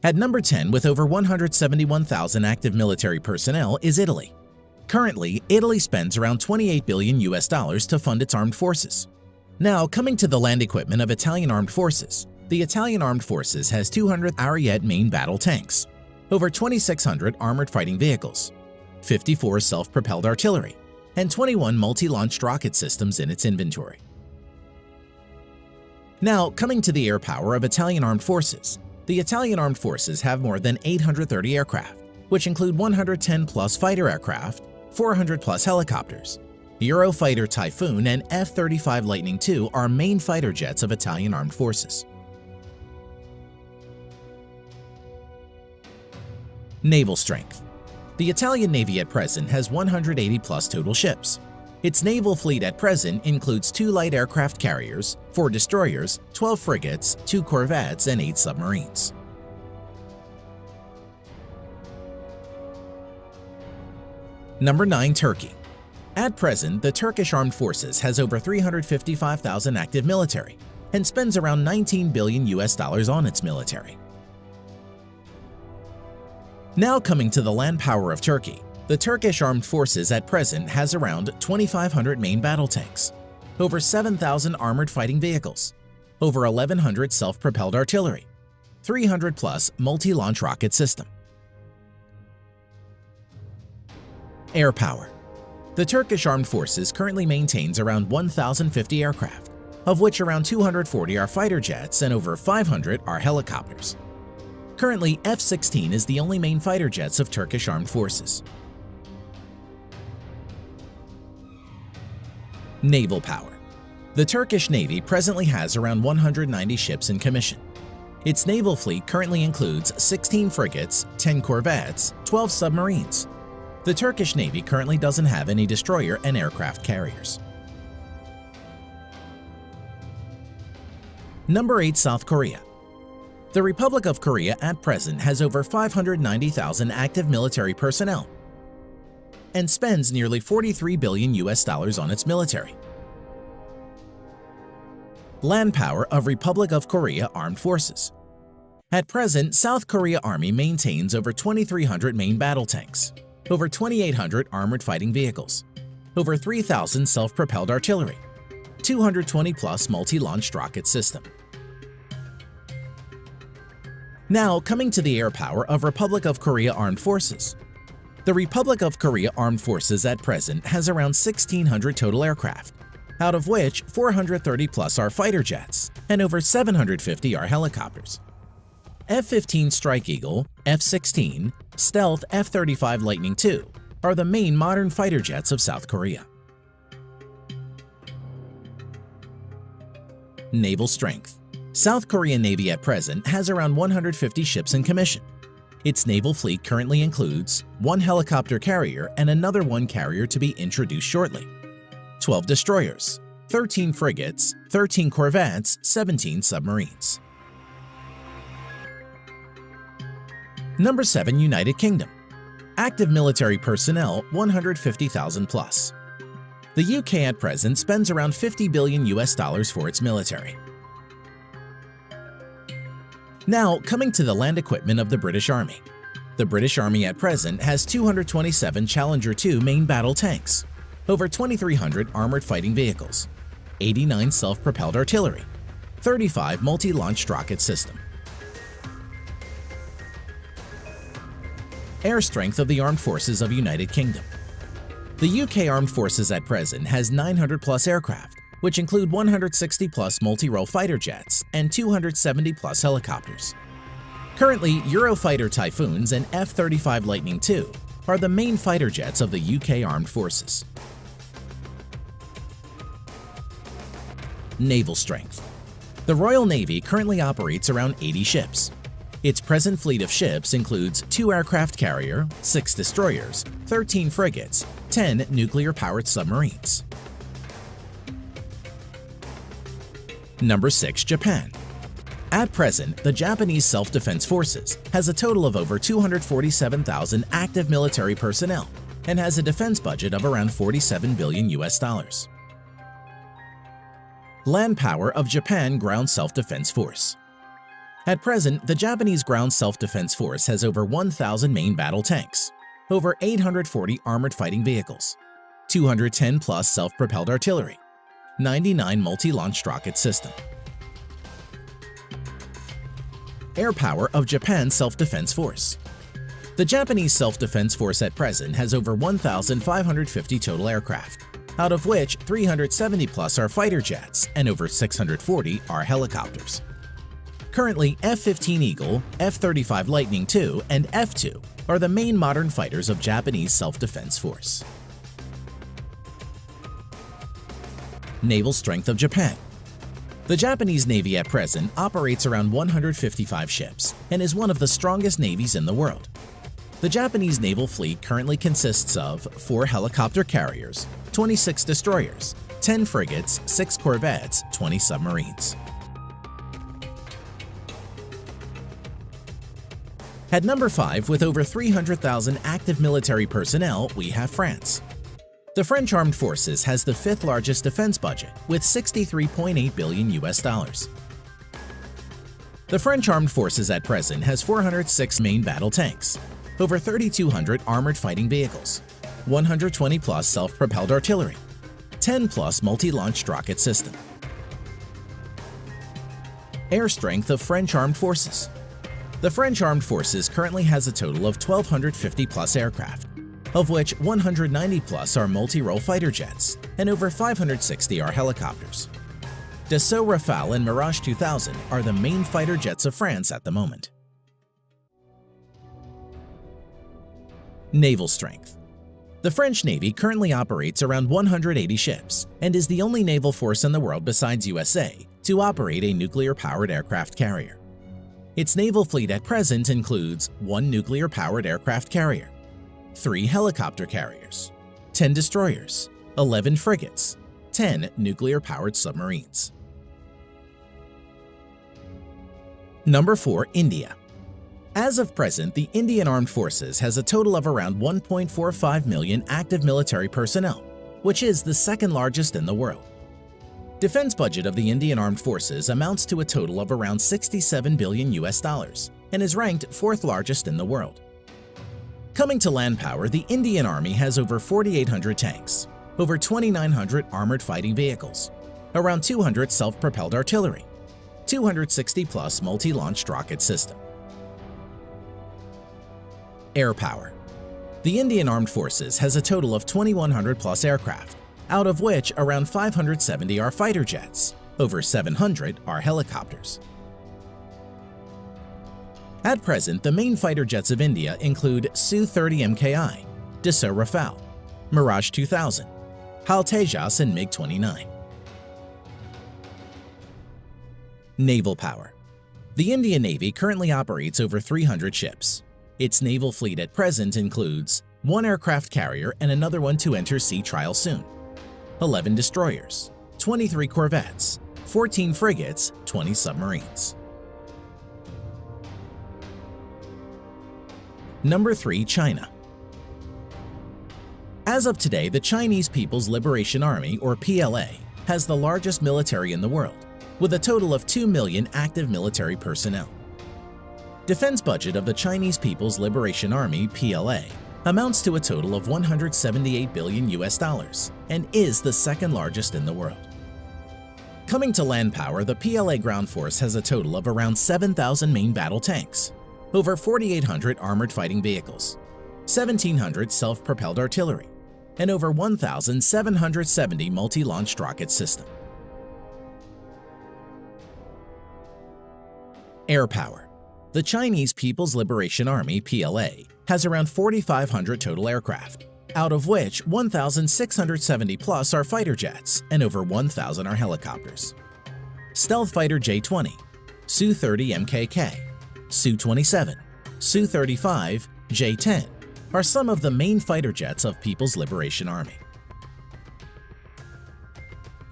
At number 10 with over 171,000 active military personnel is Italy. Currently, Italy spends around $28 billion to fund its armed forces. Now, coming to the land equipment of Italian armed forces, the Italian armed forces has 200 Ariete main battle tanks, over 2,600 armored fighting vehicles, 54 self-propelled artillery, and 21 multi-launched rocket systems in its inventory. Now, coming to the air power of Italian armed forces, the Italian armed forces have more than 830 aircraft, which include 110-plus fighter aircraft, 400-plus helicopters. Eurofighter Typhoon and F-35 Lightning II are main fighter jets of Italian armed forces. Naval strength. The Italian Navy at present has 180-plus total ships. Its naval fleet at present includes 2 light aircraft carriers, 4 destroyers, 12 frigates, 2 corvettes, and 8 submarines. Number 9. Turkey. At present, the Turkish Armed Forces has over 355,000 active military and spends around $19 billion on its military. Now coming to the land power of Turkey, the Turkish Armed Forces at present has around 2,500 main battle tanks, over 7,000 armored fighting vehicles, over 1,100 self-propelled artillery, 300-plus multi-launch rocket system. Air power. The Turkish Armed Forces currently maintains around 1,050 aircraft, of which around 240 are fighter jets and over 500 are helicopters. Currently, F-16 is the only main fighter jets of Turkish Armed Forces. Naval power. The Turkish Navy presently has around 190 ships in commission. Its naval fleet currently includes 16 frigates, 10 corvettes, 12 submarines. The Turkish Navy currently doesn't have any destroyer and aircraft carriers. Number 8. South Korea. The Republic of Korea at present has over 590,000 active military personnel and spends nearly $43 billion on its military. Land power of Republic of Korea Armed Forces. At present, South Korea Army maintains over 2,300 main battle tanks, over 2,800 armored fighting vehicles, over 3,000 self-propelled artillery, 220-plus multi-launched rocket system. Now, coming to the air power of Republic of Korea Armed Forces. The Republic of Korea Armed Forces at present has around 1,600 total aircraft, out of which 430-plus are fighter jets and over 750 are helicopters. F-15 Strike Eagle, F-16, Stealth F-35 Lightning II are the main modern fighter jets of South Korea. Naval strength. South Korean Navy at present has around 150 ships in commission. Its naval fleet currently includes 1 helicopter carrier and another 1 carrier to be introduced shortly, 12 destroyers, 13 frigates, 13 corvettes, 17 submarines. Number 7. United Kingdom. Active military personnel 150,000 plus. The UK at present spends around $50 billion for its military. Now, coming to the land equipment of the British Army. The British Army at present has 227 Challenger 2 main battle tanks, over 2,300 armored fighting vehicles, 89 self-propelled artillery, 35 multi-launched rocket system. Air strength of the Armed Forces of United Kingdom. The UK Armed Forces at present has 900-plus aircraft, which include 160-plus multi-role fighter jets and 270-plus helicopters. Currently, Eurofighter Typhoons and F-35 Lightning II are the main fighter jets of the UK Armed Forces. Naval strength. The Royal Navy currently operates around 80 ships. Its present fleet of ships includes 2 aircraft carrier, 6 destroyers, 13 frigates, 10 nuclear-powered submarines. Number 6. Japan. At present, the Japanese Self-Defense Forces has a total of over 247,000 active military personnel and has a defense budget of around $47 billion. Land power of Japan Ground Self-Defense Force. At present, the Japanese Ground Self-Defense Force has over 1,000 main battle tanks, over 840 armored fighting vehicles, 210 plus self-propelled artillery, 99 multi-launched rocket system. Air power of Japan's Self-Defense Force. The Japanese Self-Defense Force at present has over 1,550 total aircraft, out of which 370 plus are fighter jets and over 640 are helicopters. Currently, F-15 Eagle, F-35 Lightning II, and F-2 are the main modern fighters of Japanese Self-Defense Force. Naval strength of Japan. The Japanese Navy at present operates around 155 ships and is one of the strongest navies in the world. The Japanese naval fleet currently consists of 4 helicopter carriers, 26 destroyers, 10 frigates, 6 corvettes, 20 submarines. At number 5, with over 300,000 active military personnel, we have France. The French Armed Forces has the 5th largest defense budget with $63.8 billion. The French Armed Forces at present has 406 main battle tanks, over 3,200 armored fighting vehicles, 120 plus self-propelled artillery, 10 plus multi-launched rocket system. Air strength of French Armed Forces. The French Armed Forces currently has a total of 1,250 plus aircraft, of which 190 plus are multi-role fighter jets and over 560 are helicopters. Dassault Rafale and Mirage 2000 are the main fighter jets of France at the moment. Naval strength. The French Navy currently operates around 180 ships and is the only naval force in the world besides USA to operate a nuclear-powered aircraft carrier. Its naval fleet at present includes 1 nuclear-powered aircraft carrier, 3 helicopter carriers, 10 destroyers, 11 frigates, 10 nuclear-powered submarines. Number 4. India. As of present, the Indian Armed Forces has a total of around 1.45 million active military personnel, which is the 2nd largest in the world. Defense budget of the Indian Armed Forces amounts to a total of around $67 billion and is ranked 4th largest in the world. Coming to land power, the Indian Army has over 4,800 tanks, over 2,900 armored fighting vehicles, around 200 self-propelled artillery, 260 plus multi-launched rocket system. Air power. The Indian Armed Forces has a total of 2,100 plus aircraft, out of which around 570 are fighter jets, over 700 are helicopters. At present, the main fighter jets of India include Su-30 Mki, Dassault Rafale, Mirage 2000, HAL Tejas and MiG-29. Naval power. The Indian Navy currently operates over 300 ships. Its naval fleet at present includes 1 aircraft carrier and another one to enter sea trial soon, 11 destroyers, 23 corvettes, 14 frigates, 20 submarines. Number 3. China. As of today, the Chinese People's Liberation Army, or PLA, has the largest military in the world, with a total of 2 million active military personnel. Defense budget of the Chinese People's Liberation Army, PLA, amounts to a total of $178 billion and is the 2nd largest in the world. Coming to land power, the PLA ground force has a total of around 7,000 main battle tanks, over 4,800 armored fighting vehicles, 1,700 self-propelled artillery, and over 1,770 multi-launched rocket system. Air power. The Chinese People's Liberation Army, PLA, has around 4,500 total aircraft, out of which 1,670 plus are fighter jets and over 1,000 are helicopters. Stealth fighter J-20, Su-30 MKK, Su-27, Su-35, J-10 are some of the main fighter jets of People's Liberation Army.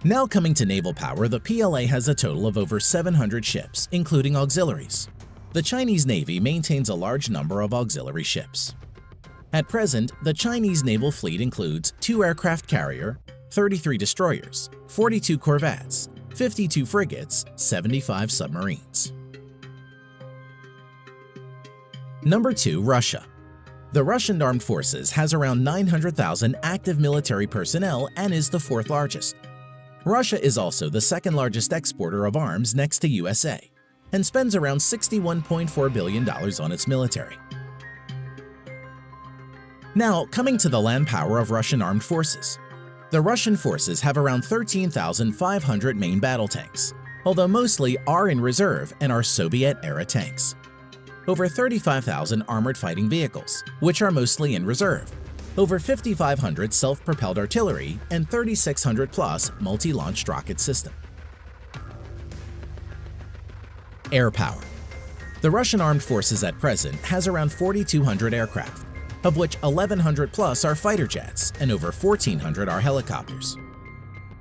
Now coming to naval power, the PLA has a total of over 700 ships, including auxiliaries. The Chinese Navy maintains a large number of auxiliary ships. At present, the Chinese naval fleet includes 2 aircraft carrier, 33 destroyers, 42 corvettes, 52 frigates, 75 submarines. Number 2. Russia. The Russian Armed Forces has around 900,000 active military personnel and is the 4th largest. Russia is also the 2nd largest exporter of arms next to USA and spends around $61.4 billion on its military. Now, coming to the land power of Russian armed forces. The Russian forces have around 13,500 main battle tanks, although mostly are in reserve and are Soviet-era tanks. Over 35,000 armored fighting vehicles, which are mostly in reserve, over 5,500 self-propelled artillery, and 3,600-plus multi-launched rocket system. Air power. The Russian armed forces at present has around 4,200 aircraft, of which 1,100-plus are fighter jets and over 1,400 are helicopters.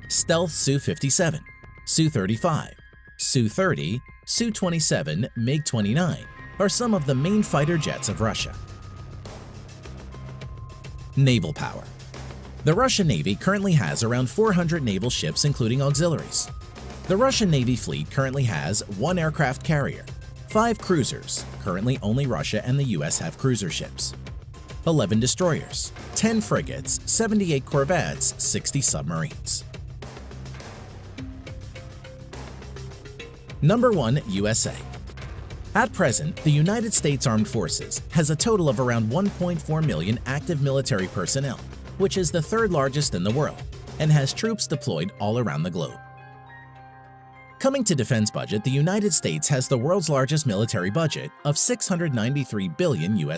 Stealth Su-57, Su-35, Su-30, Su-27, MiG-29 are some of the main fighter jets of Russia. Naval power. The Russian Navy currently has around 400 naval ships including auxiliaries. The Russian Navy fleet currently has 1 aircraft carrier, 5 cruisers, currently only Russia and the US have cruiser ships, 11 destroyers, 10 frigates, 78 corvettes, 60 submarines. Number 1. USA. At present, the United States Armed Forces has a total of around 1.4 million active military personnel, which is the 3rd largest in the world, and has troops deployed all around the globe. Coming to defense budget, the United States has the world's largest military budget of $693 billion.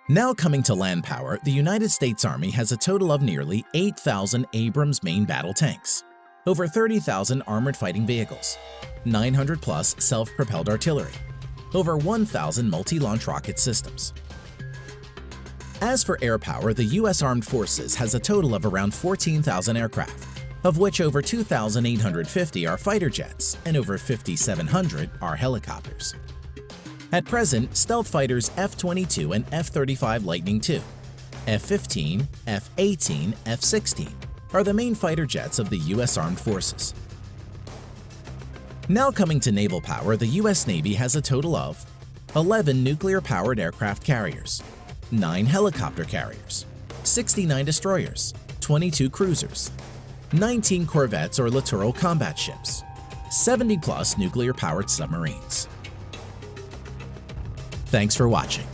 Now coming to land power, the United States Army has a total of nearly 8,000 Abrams main battle tanks, over 30,000 armored fighting vehicles, 900-plus self-propelled artillery, over 1,000 multi-launch rocket systems. As for air power, the U.S. Armed Forces has a total of around 14,000 aircraft, of which over 2,850 are fighter jets and over 5,700 are helicopters. At present, stealth fighters F-22 and F-35 Lightning II, F-15, F-18, F-16 are the main fighter jets of the U.S. Armed Forces. Now coming to naval power, the U.S. Navy has a total of 11 nuclear-powered aircraft carriers, 9 helicopter carriers, 69 destroyers, 22 cruisers, 19 corvettes or littoral combat ships, 70-plus nuclear-powered submarines. Thanks for watching.